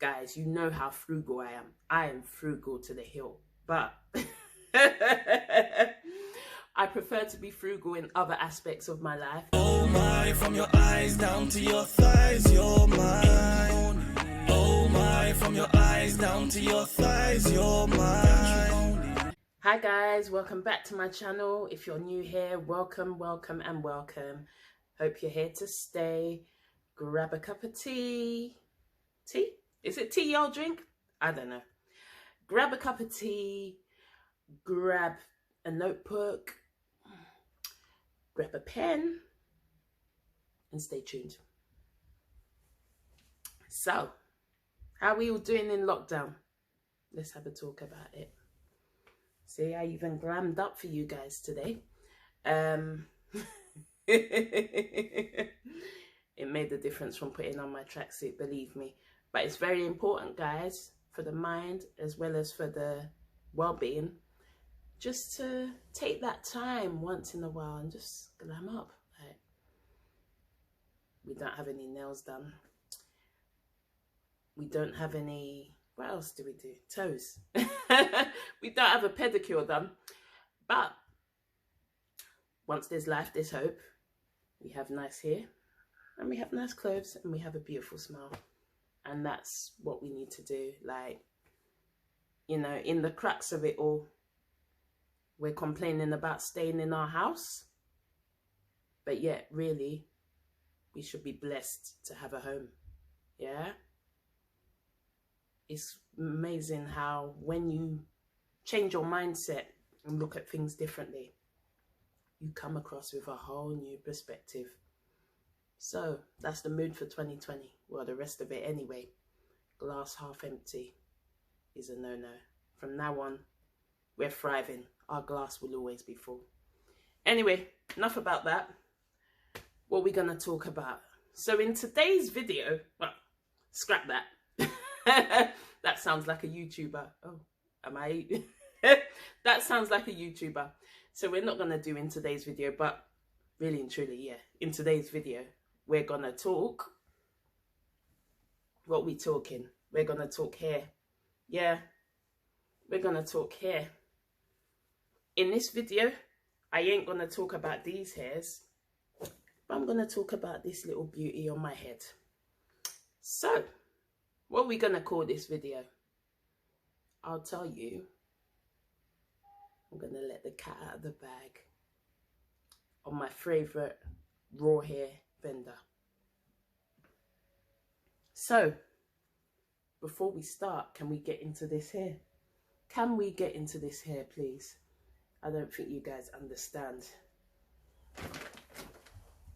Guys, you know how frugal I am. I am frugal to the hill. But I prefer to be frugal in other aspects of my life. Oh my, from your eyes down to your thighs, you're mine. Oh my, from your eyes down to your thighs, you're mine. Hi guys, welcome back to my channel. If you're new here, welcome, welcome and welcome. Hope you're here to stay. Grab a cup of tea. Tea? Is it tea y'all drink? I don't know. Grab a cup of tea, grab a notebook, grab a pen, and stay tuned. So, how are we all doing in lockdown? Let's have a talk about it. See, I even glammed up for you guys today. It made a difference from putting on my tracksuit, believe me. But it's very important, guys, for the mind as well as for the well-being, just to take that time once in a while and just glam up. Like, we don't have any nails done. We don't have any, what else do we do? Toes. We don't have a pedicure done. But once there's life, there's hope. We have nice hair and we have nice clothes and we have a beautiful smile. And that's what we need to do. Like, you know, in the crux of it all, we're complaining about staying in our house. But yet, really, we should be blessed to have a home. Yeah? It's amazing how when you change your mindset and look at things differently, you come across with a whole new perspective. So that's the mood for 2020. Well, the rest of it anyway. Glass half empty is a no-no. From now on, we're thriving. Our glass will always be full. Anyway, enough about that. What are we going to talk about? So in today's video, well, scrap that. That sounds like a YouTuber. Oh, am I? That sounds like a YouTuber. So we're not going to do in today's video, but really and truly, yeah. In today's video, we're going to talk. What we talking? We're going to talk hair. Yeah, we're going to talk hair. In this video, I ain't going to talk about these hairs, but I'm going to talk about this little beauty on my head. So, what are we going to call this video? I'll tell you. I'm going to let the cat out of the bag on my favourite raw hair vendor. So, before we start, can we get into this hair? Can we get into this hair, please? I don't think you guys understand.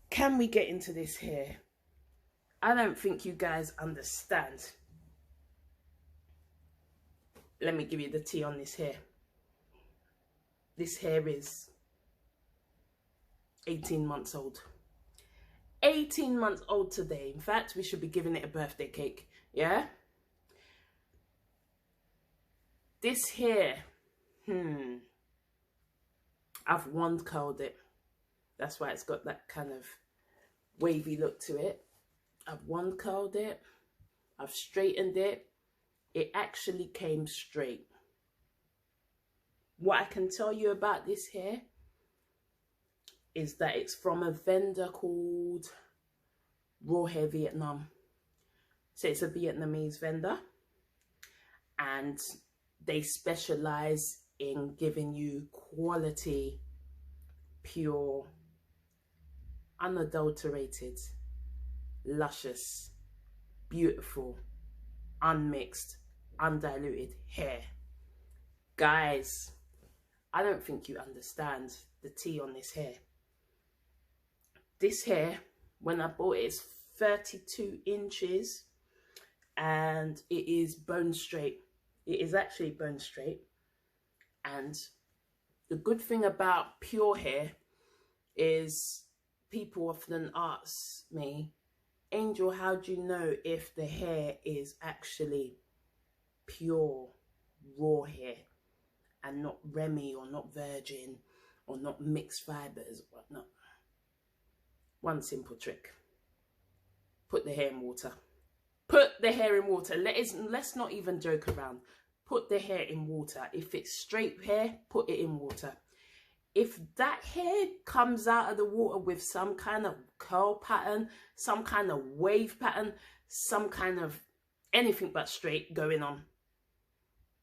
Can we get into this hair? I don't think you guys understand. Let me give you the tea on this hair. This hair is 18 months old. 18 months old today. In fact, we should be giving it a birthday cake. Yeah? This hair, I've wand curled it. That's why it's got that kind of wavy look to it. I've wand curled it. I've straightened it. It actually came straight. What I can tell you about this hair is that it's from a vendor called Raw Hair Vietnam. So it's a Vietnamese vendor and they specialize in giving you quality, pure, unadulterated, luscious, beautiful, unmixed, undiluted hair. Guys, I don't think you understand the tea on this hair. This hair, when I bought it, is 32 inches and it is bone straight. It is actually bone straight. And the good thing about pure hair is people often ask me, Angel, how do you know if the hair is actually pure, raw hair and not Remy or not virgin or not mixed fibers or whatnot? One simple trick. Put the hair in water. Put the hair in water. Let's not even joke around. Put the hair in water. If it's straight hair, put it in water. If that hair comes out of the water with some kind of curl pattern, some kind of wave pattern, some kind of anything but straight going on,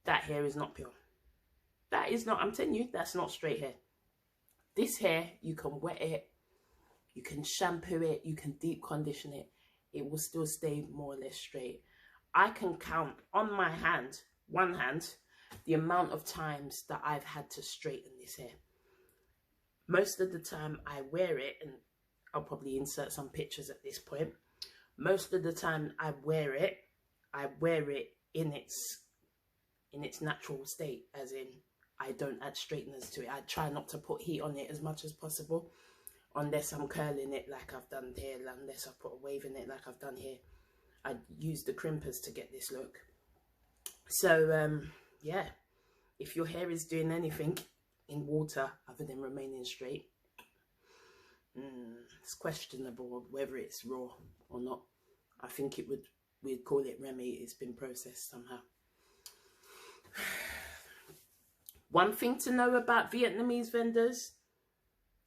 that hair is not pure. That is not, I'm telling you, that's not straight hair. This hair, you can wet it, you can shampoo it, you can deep condition it. It will still stay more or less straight. I can count on my hand, one hand, the amount of times that I've had to straighten this hair. Most of the time I wear it, and I'll probably insert some pictures at this point. Most of the time I wear it in its natural state, as in I don't add straighteners to it. I try not to put heat on it as much as possible, unless I'm curling it like I've done here, unless I put a wave in it like I've done here. I use the crimpers to get this look. So yeah, if your hair is doing anything in water other than remaining straight, it's questionable whether it's raw or not. I think we'd call it Remy. It's been processed somehow. One thing to know about Vietnamese vendors,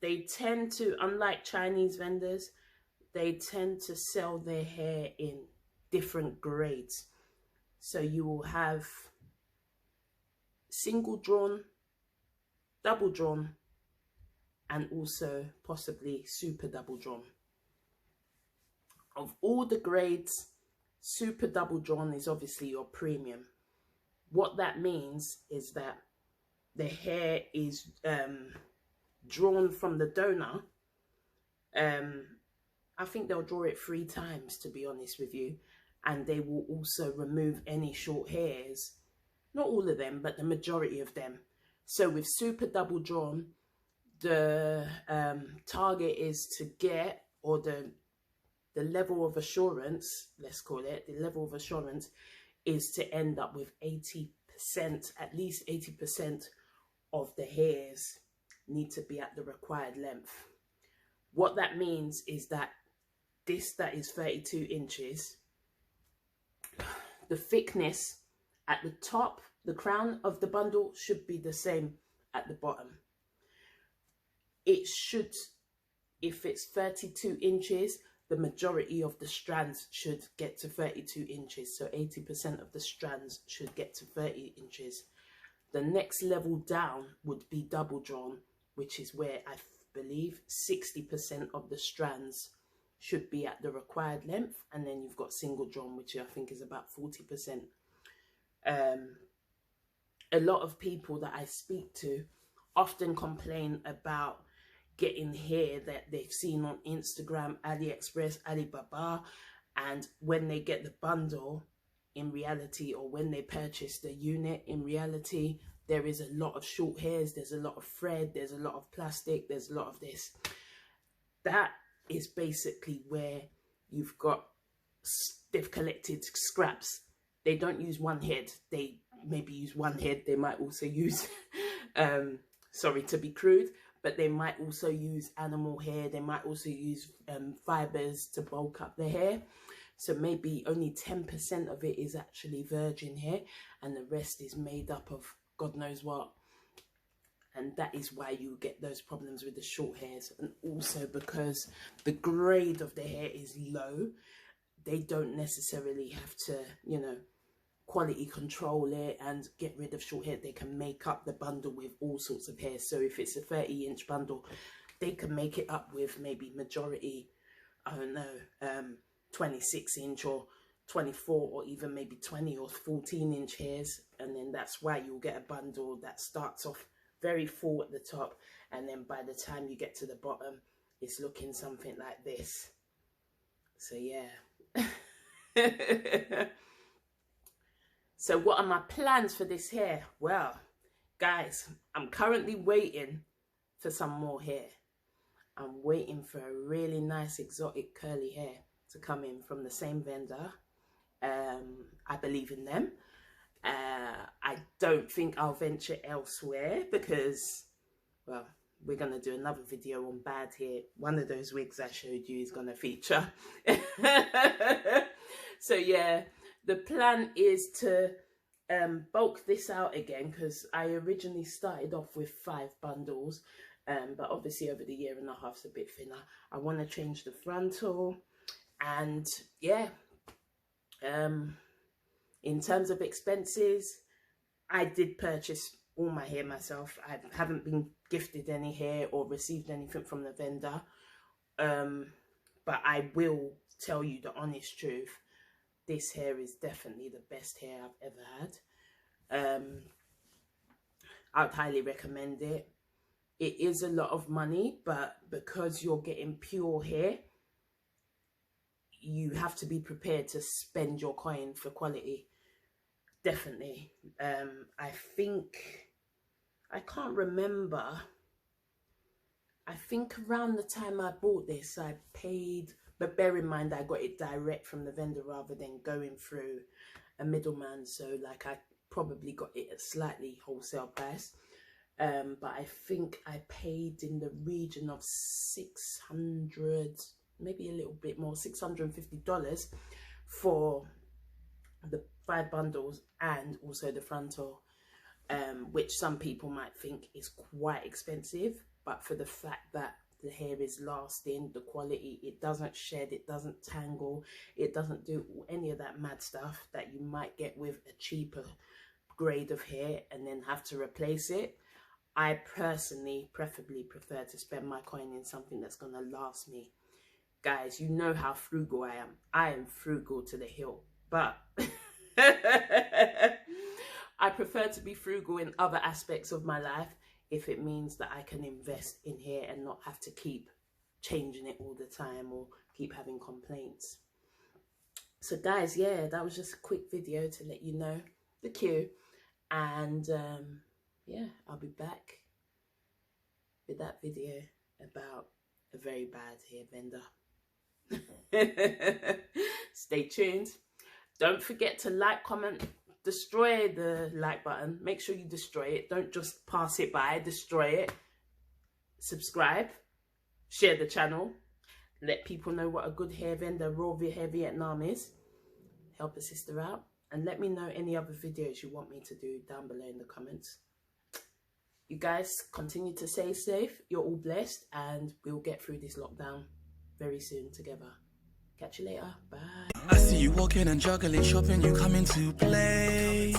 they tend to, unlike Chinese vendors, they tend to sell their hair in different grades. So you will have single drawn, double drawn, and also possibly super double drawn. Of all the grades, super double drawn is obviously your premium. What that means is that the hair is drawn from the donor. I think they'll draw it 3 times, to be honest with you, and they will also remove any short hairs. Not all of them, but the majority of them. So with super double drawn, the target is to get, or the level of assurance, let's call it, the level of assurance is to end up with 80%, at least 80% of the hairs need to be at the required length. What that means is that this that is 32 inches, the thickness at the top, the crown of the bundle should be the same at the bottom. It should, if it's 32 inches, the majority of the strands should get to 32 inches. So 80% of the strands should get to 30 inches. The next level down would be double drawn, which is where I believe 60% of the strands should be at the required length. And then you've got single drawn, which I think is about 40%. A lot of people that I speak to often complain about getting hair that they've seen on Instagram, AliExpress, Alibaba, and when they get the bundle, in reality, or when they purchase the unit, in reality, there is a lot of short hairs, there's a lot of thread, there's a lot of plastic, there's a lot of this. That is basically where you've got, they've collected scraps. They don't use one head, they maybe use one head, they might also use, sorry to be crude, but they might also use animal hair, they might also use fibers to bulk up the hair. So maybe only 10% of it is actually virgin hair, and the rest is made up of God knows what. And that is why you get those problems with the short hairs. And also because the grade of the hair is low, they don't necessarily have to, you know, quality control it and get rid of short hair. They can make up the bundle with all sorts of hair. So if it's a 30-inch bundle, they can make it up with maybe majority, I don't know, 26-inch or 24 or even maybe 20 or 14-inch hairs. And then that's why you'll get a bundle that starts off very full at the top, and then by the time you get to the bottom, it's looking something like this. So yeah. So what are my plans for this hair? Well, guys, I'm currently waiting for some more hair. I'm waiting for a really nice exotic curly hair to come in from the same vendor. I believe in them. I don't think I'll venture elsewhere because, well, we're going to do another video on bad hair. One of those wigs I showed you is going to feature. So yeah, the plan is to bulk this out again, because I originally started off with 5 bundles, but obviously over the year and a half it's a bit thinner. I want to change the frontal, and yeah, in terms of expenses, I did purchase all my hair myself. I haven't been gifted any hair or received anything from the vendor, but I will tell you the honest truth. This hair is definitely the best hair I've ever had. I'd highly recommend it. It is a lot of money, but because you're getting pure hair, you have to be prepared to spend your coin for quality. Definitely. I can't remember. I think around the time I bought this, I paid, but bear in mind I got it direct from the vendor rather than going through a middleman. So like I probably got it at slightly wholesale price. But I think I paid in the region of $600, maybe a little bit more, $650 for the 5 bundles and also the frontal, which some people might think is quite expensive, but for the fact that the hair is lasting, the quality, it doesn't shed, it doesn't tangle, it doesn't do any of that mad stuff that you might get with a cheaper grade of hair and then have to replace it. I personally preferably prefer to spend my coin in something that's going to last me. Guys, you know how frugal I am. I am frugal to the hilt, but I prefer to be frugal in other aspects of my life if it means that I can invest in hair and not have to keep changing it all the time or keep having complaints. So guys, yeah, that was just a quick video to let you know the queue, and yeah, I'll be back with that video about a very bad hair vendor. Stay tuned. Don't forget to like, comment, destroy the like button. Make sure you destroy it. Don't just pass it by, destroy it. Subscribe, share the channel, let people know what a good hair vendor, raw hair Vietnam is. Help a sister out, and let me know any other videos you want me to do down below in the comments. You guys continue to stay safe. You're all blessed, and we'll get through this lockdown very soon together. Catch you later. Bye. I see you walking and juggling, shopping, you coming to play.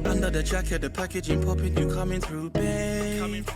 Under the jacket, the packaging popping, you coming through, babe.